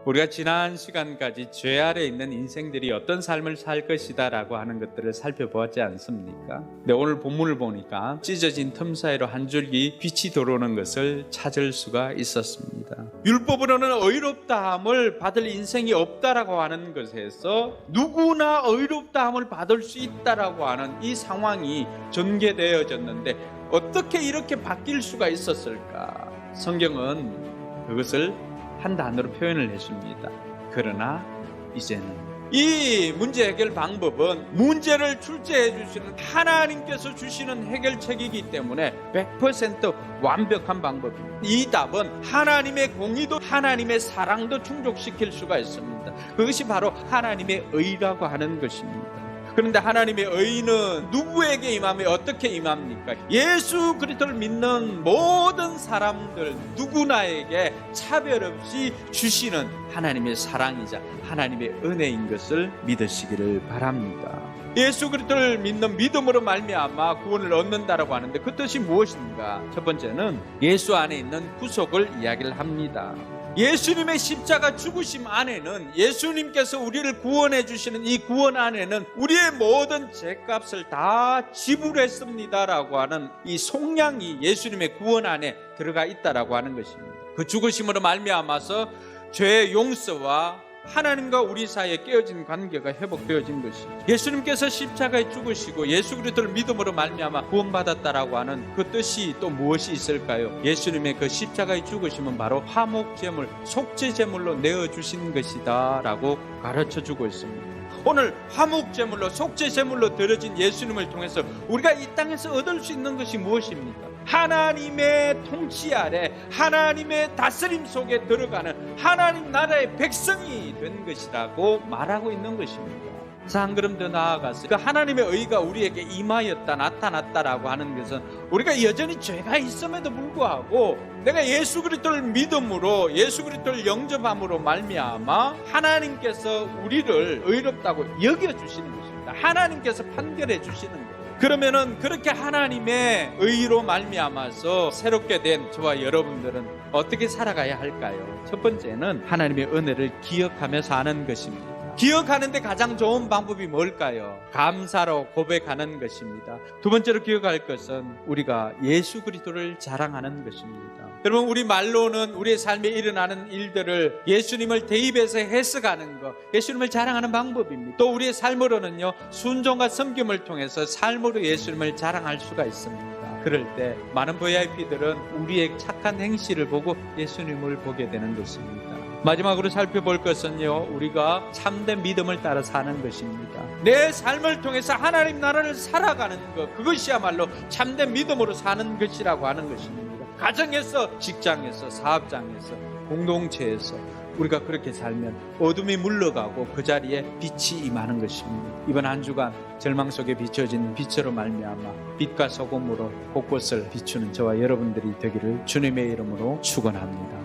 우리가 지난 시간까지 죄 아래 있는 인생들이 어떤 삶을 살 것이다 라고 하는 것들을 살펴보았지 않습니까? 근데 오늘 본문을 보니까 찢어진 틈 사이로 한 줄기 빛이 들어오는 것을 찾을 수가 있었습니다. 율법으로는 의롭다함을 받을 인생이 없다라고 하는 것에서 누구나 의롭다함을 받을 수 있다라고 하는 이 상황이 전개되어졌는데 어떻게 이렇게 바뀔 수가 있었을까? 성경은 그것을 한 단어로 표현을 해줍니다. 그러나 이제는 이 문제 해결 방법은 문제를 출제해 주시는 하나님께서 주시는 해결책이기 때문에 100% 완벽한 방법입니다. 이 답은 하나님의 공의도 하나님의 사랑도 충족시킬 수가 있습니다. 그것이 바로 하나님의 의라고 하는 것입니다. 그런데 하나님의 의는 누구에게 임하며 어떻게 임합니까? 예수 그리스도를 믿는 모든 사람들 누구나에게 차별 없이 주시는 하나님의 사랑이자 하나님의 은혜인 것을 믿으시기를 바랍니다. 예수 그리스도를 믿는 믿음으로 말미암아 구원을 얻는다라고 하는데 그 뜻이 무엇인가? 첫 번째는 예수 안에 있는 구속을 이야기를 합니다. 예수님의 십자가 죽으심 안에는 예수님께서 우리를 구원해 주시는 이 구원 안에는 우리의 모든 죄값을 다 지불했습니다라고 하는 이 속량이 예수님의 구원 안에 들어가 있다라고 하는 것입니다. 그 죽으심으로 말미암아서 죄의 용서와 하나님과 우리 사이에 깨어진 관계가 회복되어진 것이죠. 예수님께서 십자가에 죽으시고 예수 그리스도를 믿음으로 말미암아 구원받았다라고 하는 그 뜻이 또 무엇이 있을까요? 예수님의 그 십자가에 죽으심은 바로 화목제물, 속죄제물로 내어주신 것이다 라고 가르쳐주고 있습니다. 오늘 화목제물로 속죄제물로 드려진 예수님을 통해서 우리가 이 땅에서 얻을 수 있는 것이 무엇입니까? 하나님의 통치 아래 하나님의 다스림 속에 들어가는 하나님 나라의 백성이 된 것이라고 말하고 있는 것입니다. 한 걸음 더 나아가서 그 하나님의 의가 우리에게 임하였다 나타났다라고 하는 것은 우리가 여전히 죄가 있음에도 불구하고 내가 예수 그리스도를 믿음으로 예수 그리스도를 영접함으로 말미암아 하나님께서 우리를 의롭다고 여겨주시는 것입니다. 하나님께서 판결해 주시는 거예요. 그러면은 그렇게 하나님의 의로 말미암아서 새롭게 된 저와 여러분들은 어떻게 살아가야 할까요? 첫 번째는 하나님의 은혜를 기억하며 사는 것입니다. 기억하는데 가장 좋은 방법이 뭘까요? 감사로 고백하는 것입니다. 두 번째로 기억할 것은 우리가 예수 그리스도를 자랑하는 것입니다. 여러분, 우리 말로는 우리의 삶에 일어나는 일들을 예수님을 대입해서 해석하는 것, 예수님을 자랑하는 방법입니다. 또 우리의 삶으로는요, 순종과 섬김을 통해서 삶으로 예수님을 자랑할 수가 있습니다. 그럴 때 많은 VIP들은 우리의 착한 행실을 보고 예수님을 보게 되는 것입니다. 마지막으로 살펴볼 것은요, 우리가 참된 믿음을 따라 사는 것입니다. 내 삶을 통해서 하나님 나라를 살아가는 것, 그것이야말로 참된 믿음으로 사는 것이라고 하는 것입니다. 가정에서, 직장에서, 사업장에서, 공동체에서 우리가 그렇게 살면 어둠이 물러가고 그 자리에 빛이 임하는 것입니다. 이번 한 주간 절망 속에 비춰진 빛으로 말미암아 빛과 소금으로 곳곳을 비추는 저와 여러분들이 되기를 주님의 이름으로 축원합니다.